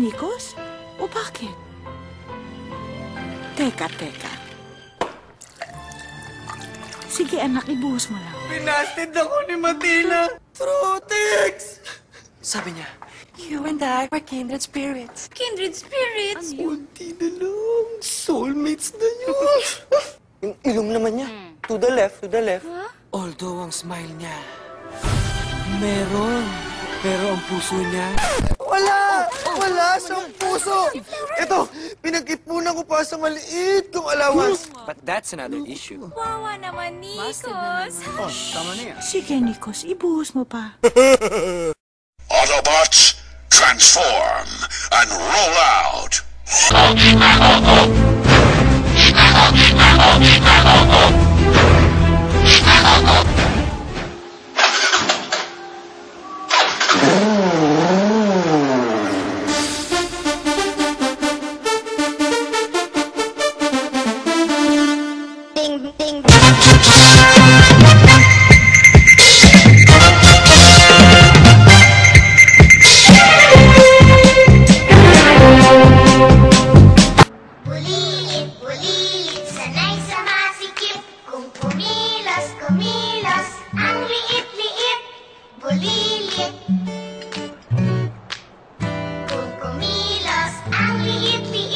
Nikos? O bakit? Teka. Sige anak, ibuhos mo lang. Pinastid ako ni Matina. Trotix! Sabi niya, you and I were kindred spirits. Kindred spirits? Unti na lang. Soulmates na yun. Yung ilong naman niya. To the left. Huh? Although ang smile niya, meron. Pero ang puso niya, Wala siyang puso. Ito, pinag-ipunan ko pa sa maliit kong allowance. but that's another issue. Wawa naman, Nikos. Tama na yan. Sige Nikos, ibuhos mo pa. Autobots, transform and roll out! Bulilit, sanay sa masikip. Kung kumilos, ang liit-liit. Bulilit. Kung kumilos, ang liit-liit.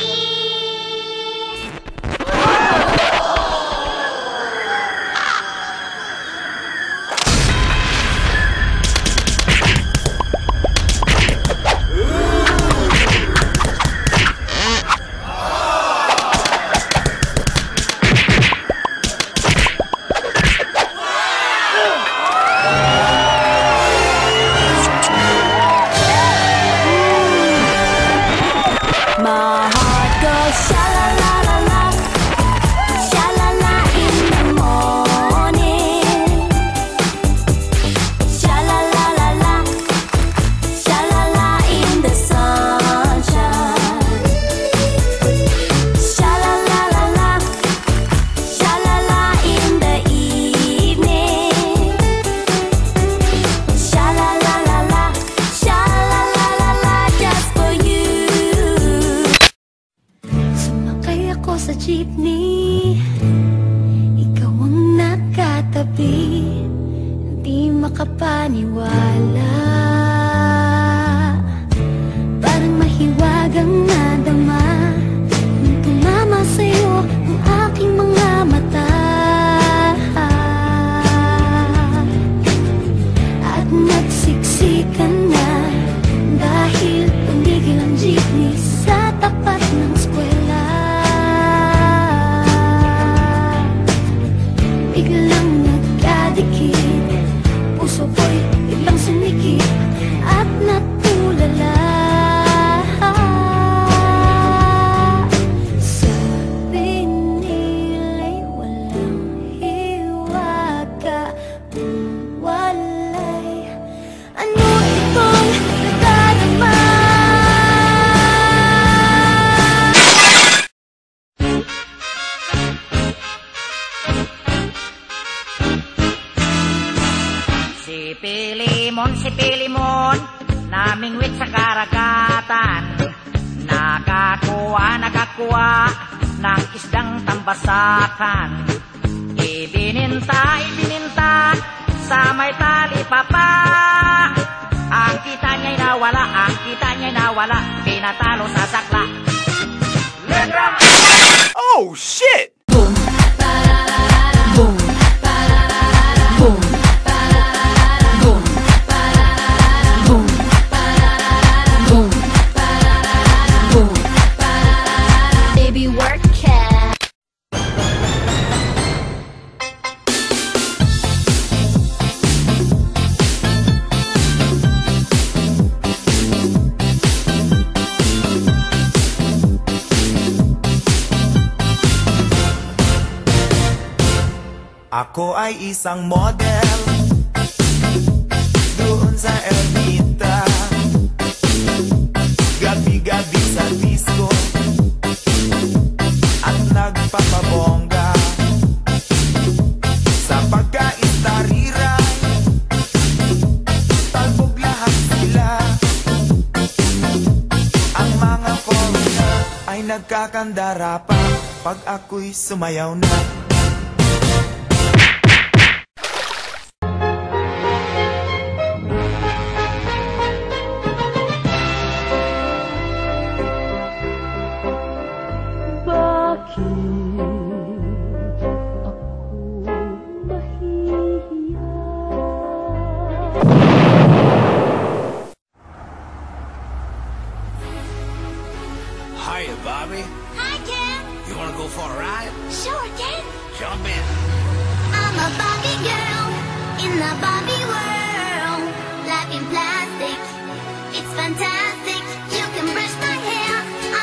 My heart goes sha-la-la-la-la, sha-la-la in the morning. Sha-la-la-la-la, sha-la-la in the sunshine. Sha-la-la-la-la, sha-la-la in the evening. Sha-la-la-la-la, sha-la-la-la-la just for you. Sumakay ako sa jeepney, ikaw ang nakatabi, hindi makapaniwala. Parang mahiwagang nadama nung tumama sa'yo ang aking mga mata. At nagsiksikan na dahil tumigil ang jeepney sa tapat ng eskwela. Biglang nagkadikit, puso ko'y biglang sumikip at natulala. Sabi nila'y walang hiwaga, walay ano itong nagdarama. Si Pilimon, namingwit sa karagatan. Nakakuha ng isdang tambasakan. Ibininta sa may talipapa. Ang kita niya'y nawala, pinatalo sa sakla. Letra! Oh, shit! Boom, boom, boom, boom, boom, boom, boom. Baby, work it. Ako ay isang model doon sa Ermita. Gabi-gabi sa disco at nagpapabongga. Sa pagkaistariray, talbog lahat sila. Ang nagkakandara pa pag ako'y sumayaw na. Hiya, Bobby. Hi, Ken. You wanna go for a ride? Sure, Ken. Jump in. I'm a Barbie girl in the Barbie world. Life in plastic, it's fantastic. You can brush my hair,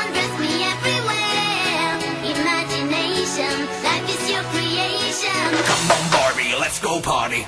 undress me everywhere. Imagination, life is your creation. Come on, Barbie, let's go party.